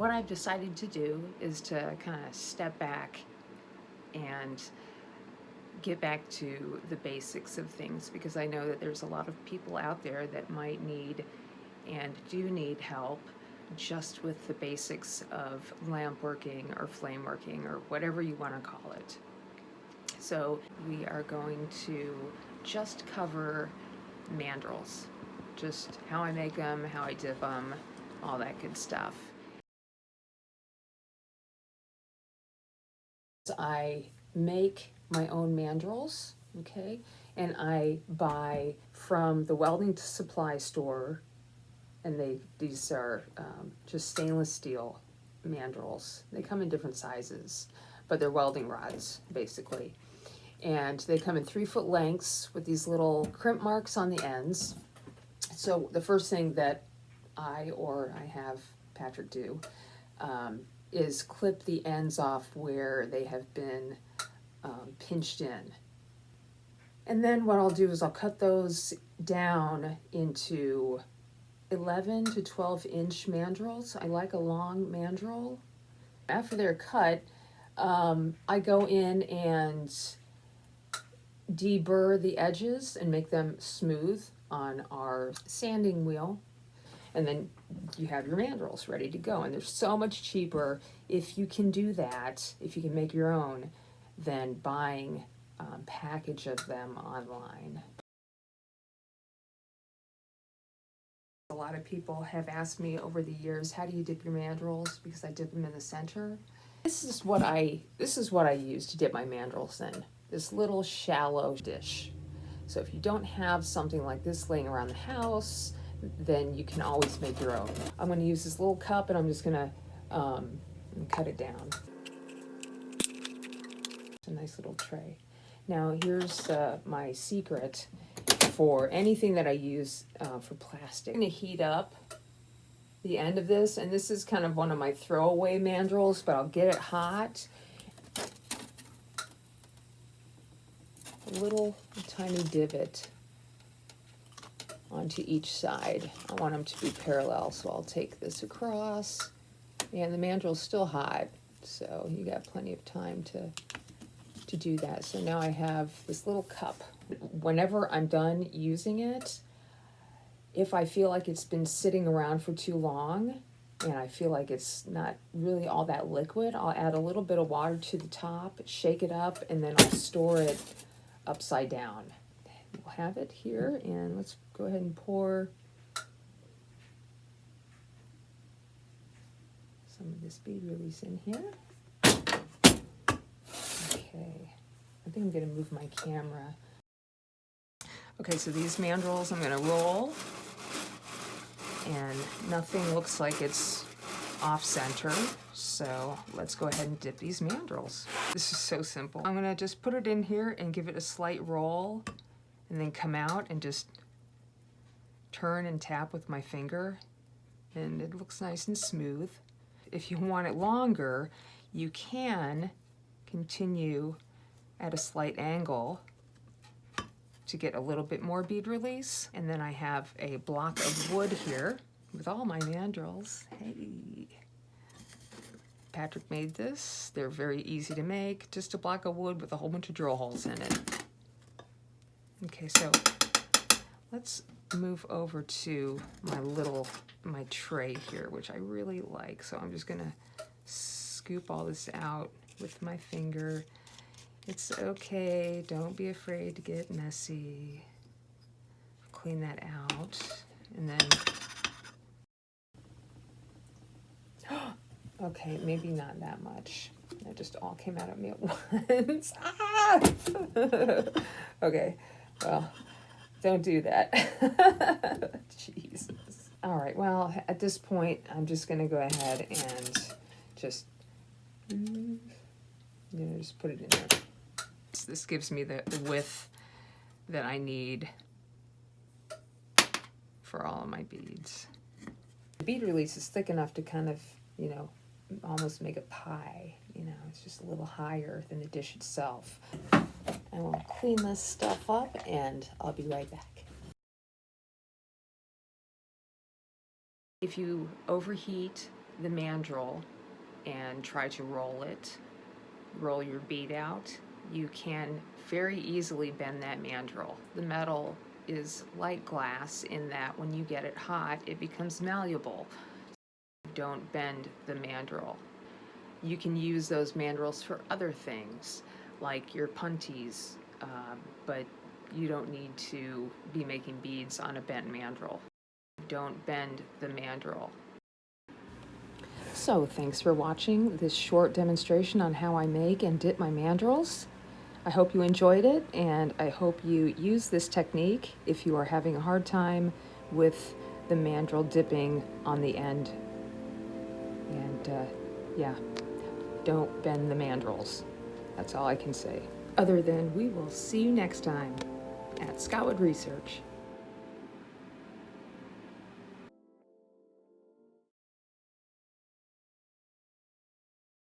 what I've decided to do is to kind of step back and get back to the basics of things, because I know that there's a lot of people out there that might need and do need help just with the basics of lampworking or flameworking or whatever you want to call it. So we are going to just cover mandrels, just how I make them, how I dip them, all that good stuff. I make my own mandrels, okay, and I buy from the welding supply store, and these are just stainless steel mandrels. They come in different sizes, but they're welding rods basically, and they come in 3-foot lengths with these little crimp marks on the ends. So the first thing that I have Patrick do is clip the ends off where they have been pinched in. And then what I'll do is I'll cut those down into 11 to 12 inch mandrels. I like a long mandrel. After they're cut, I go in and deburr the edges and make them smooth on our sanding wheel. And then you have your mandrels ready to go. And they're so much cheaper if you can do that, if you can make your own, than buying a package of them online. A lot of people have asked me over the years, how do you dip your mandrels? Because I dip them in the center. This is what I use to dip my mandrels in. This little shallow dish. So if you don't have something like this laying around the house, then you can always make your own. I'm going to use this little cup, and I'm just going to cut it down. It's a nice little tray. Now here's my secret for anything that I use for plastic. I'm going to heat up the end of this, and this is kind of one of my throwaway mandrels, but I'll get it hot. A little tiny divot onto each side. I want them to be parallel, so I'll take this across, and the mandrel's still hot, so you got plenty of time to do that. So now I have this little cup. Whenever I'm done using it, if I feel like it's been sitting around for too long and I feel like it's not really all that liquid, I'll add a little bit of water to the top, shake it up, and then I'll store it upside down. We'll have it here, and let's go ahead and pour some of this bead release in here. Okay, I think I'm going to move my camera. Okay, so these mandrels I'm going to roll, and nothing looks like it's off center, so let's go ahead and dip these mandrels. This is so simple. I'm going to just put it in here and give it a slight roll, and then come out and just turn and tap with my finger, and it looks nice and smooth. If you want it longer, you can continue at a slight angle to get a little bit more bead release. And then I have a block of wood here with all my mandrels. Hey, Patrick made this. They're very easy to make, just a block of wood with a whole bunch of drill holes in it. Okay, so let's move over to my tray here, which I really like. So I'm just gonna scoop all this out with my finger. It's okay, don't be afraid to get messy. Clean that out, and then, okay, maybe not that much. It just all came out at me at once. Ah! Okay, well, don't do that. Jesus. All right, well, at this point, I'm just gonna go ahead and just put it in there. This gives me the width that I need for all of my beads. The bead release is thick enough to kind of, almost make a pie. It's just a little higher than the dish itself. I will clean this stuff up, and I'll be right back. If you overheat the mandrel and try to roll it, roll your bead out, you can very easily bend that mandrel. The metal is like glass in that when you get it hot, it becomes malleable. Don't bend the mandrel. You can use those mandrels for other things, like your punties, but you don't need to be making beads on a bent mandrel. Don't bend the mandrel. So thanks for watching this short demonstration on how I make and dip my mandrels. I hope you enjoyed it, and I hope you use this technique if you are having a hard time with the mandrel dipping on the end. And yeah, don't bend the mandrels. That's all I can say. Other than we will see you next time at Scottwood Research.